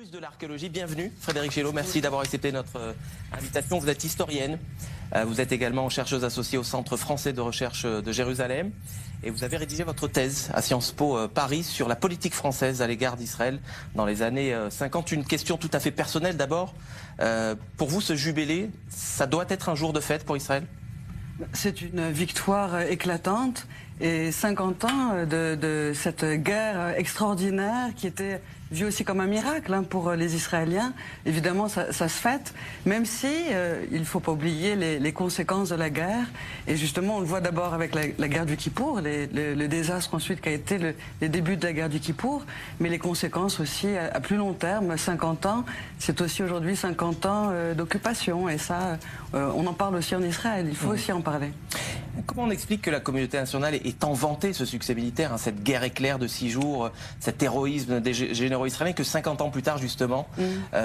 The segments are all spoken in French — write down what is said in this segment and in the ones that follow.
Russe de l'archéologie, bienvenue Frédéric Gellot, merci d'avoir accepté notre invitation. Vous êtes historienne, vous êtes également chercheuse associée au Centre français de recherche de Jérusalem et vous avez rédigé votre thèse à Sciences Po Paris sur la politique française à l'égard d'Israël dans les années 50. Une question tout à fait personnelle d'abord, pour vous ce jubilé, ça doit être un jour de fête pour Israël ? C'est une victoire éclatante et 50 ans de cette guerre extraordinaire qui était vue aussi comme un miracle pour les Israéliens. Évidemment, ça se fête, même si il ne faut pas oublier les conséquences de la guerre. Et justement, on le voit d'abord avec la guerre du Kippour, le désastre ensuite qui a été les débuts de la guerre du Kippour, mais les conséquences aussi à plus long terme, 50 ans, c'est aussi aujourd'hui 50 ans d'occupation. Et ça, on en parle aussi en Israël, il faut aussi en parler. Comment on explique que la communauté nationale ait tant vanté ce succès militaire, cette guerre éclair de 6 jours, cet héroïsme des généraux israéliens, que 50 ans plus tard, justement,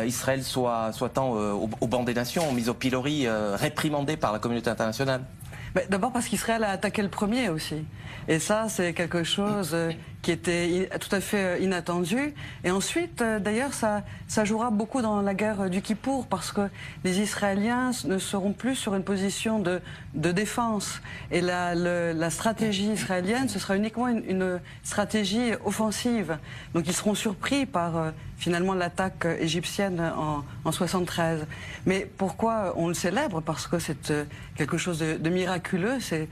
Israël soit tant au banc des nations, mis au pilori, réprimandé par la communauté internationale? D'abord parce qu'Israël a attaqué le premier aussi. Et ça, c'est quelque chose qui était tout à fait inattendu. Et ensuite, d'ailleurs, ça jouera beaucoup dans la guerre du Kippour parce que les Israéliens ne seront plus sur une position de défense. Et la stratégie israélienne, ce sera uniquement une stratégie offensive. Donc ils seront surpris par finalement l'attaque égyptienne en 73. Mais pourquoi on le célèbre? Parce que c'est quelque chose de miraculeux. C'est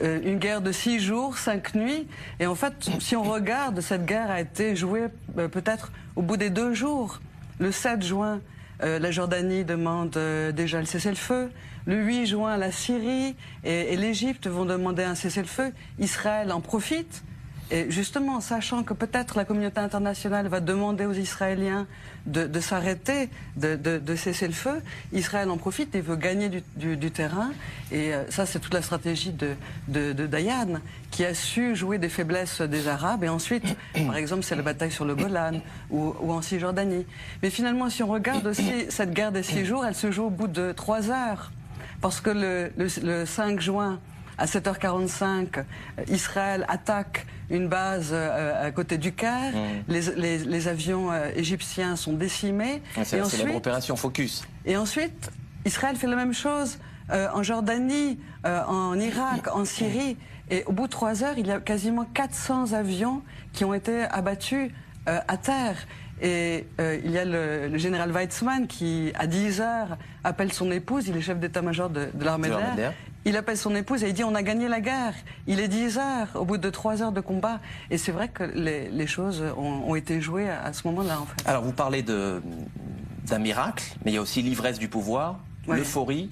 une guerre de 6 jours, 5 nuits. Et en fait, si on regarde, cette guerre a été jouée peut-être au bout des 2 jours. Le 7 juin, la Jordanie demande déjà le cessez-le-feu. Le 8 juin, la Syrie et l'Égypte vont demander un cessez-le-feu. Israël en profite. Et justement, sachant que peut-être la communauté internationale va demander aux Israéliens de s'arrêter, de cesser le feu, Israël en profite et veut gagner du terrain. Et ça, c'est toute la stratégie de Dayan, qui a su jouer des faiblesses des Arabes. Et ensuite, par exemple, c'est la bataille sur le Golan ou en Cisjordanie. Mais finalement, si on regarde aussi cette guerre des 6 jours, elle se joue au bout de 3 heures. Parce que le 5 juin, à 7h45, Israël attaque une base à côté du Caire. Les avions égyptiens sont décimés. C'est la célèbre opération Focus. Et ensuite, Israël fait la même chose en Jordanie, en Irak, en Syrie. Et au bout de 3 heures, il y a quasiment 400 avions qui ont été abattus à terre. Et il y a le général Weizmann qui, à 10 heures, appelle son épouse, il est chef d'état-major de l'armée de l'air. Il appelle son épouse et il dit on a gagné la guerre. Il est 10 heures au bout de 3 heures de combat. Et c'est vrai que les choses ont été jouées à ce moment-là en fait. Alors vous parlez d'un miracle, mais il y a aussi l'ivresse du pouvoir. Ouais. L'euphorie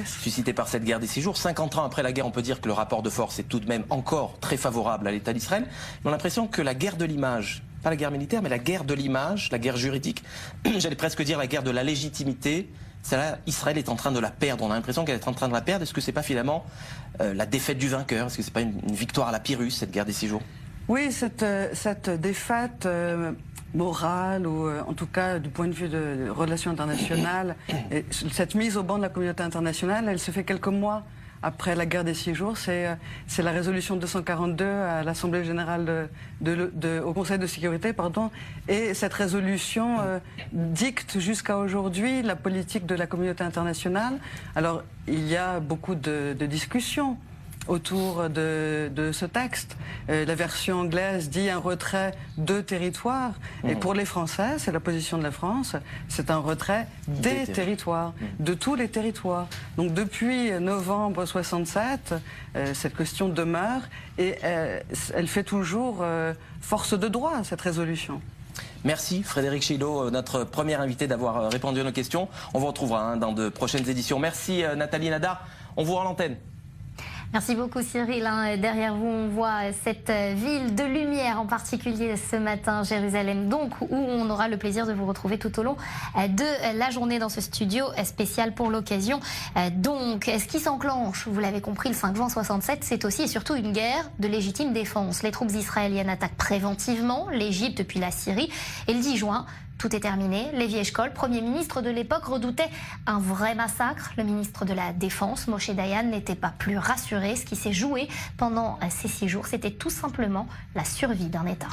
suscitée par cette guerre des 6 jours. 50 ans après la guerre, on peut dire que le rapport de force est tout de même encore très favorable à l'État d'Israël. Mais on a l'impression que la guerre de l'image, pas la guerre militaire, mais la guerre de l'image, la guerre juridique, j'allais presque dire la guerre de la légitimité, celle-là, Israël est en train de la perdre. On a l'impression qu'elle est en train de la perdre. Est-ce que c'est pas finalement la défaite du vainqueur? Est-ce que c'est pas une victoire à la Pyrrhus, cette guerre des 6 jours? Oui, cette défaite morale, ou en tout cas du point de vue de relations internationales, et cette mise au banc de la communauté internationale, elle se fait quelques mois après la guerre des 6 jours. C'est la résolution 242 à l'Assemblée générale au Conseil de sécurité, pardon. Et cette résolution dicte jusqu'à aujourd'hui la politique de la communauté internationale. Alors, il y a beaucoup de discussions autour de ce texte. La version anglaise dit un retrait de territoire. Et pour les Français, c'est la position de la France, c'est un retrait des territoires, de tous les territoires. Donc depuis novembre 67, cette question demeure et elle fait toujours force de droit, cette résolution. Merci Frédéric Gellot, notre premier invité, d'avoir répondu à nos questions. On vous retrouvera dans de prochaines éditions. Merci Nathalie Nadar, on vous rend l'antenne. Merci beaucoup Cyril. Derrière vous, on voit cette ville de lumière, en particulier ce matin, Jérusalem, donc, où on aura le plaisir de vous retrouver tout au long de la journée dans ce studio spécial pour l'occasion. Donc, ce qui s'enclenche, vous l'avez compris, le 5 juin 67, c'est aussi et surtout une guerre de légitime défense. Les troupes israéliennes attaquent préventivement l'Égypte puis la Syrie. Et le 10 juin, tout est terminé. Lévi Eshkol, Premier ministre de l'époque, redoutait un vrai massacre. Le ministre de la Défense, Moshe Dayan, n'était pas plus rassuré. Ce qui s'est joué pendant ces 6 jours, c'était tout simplement la survie d'un État.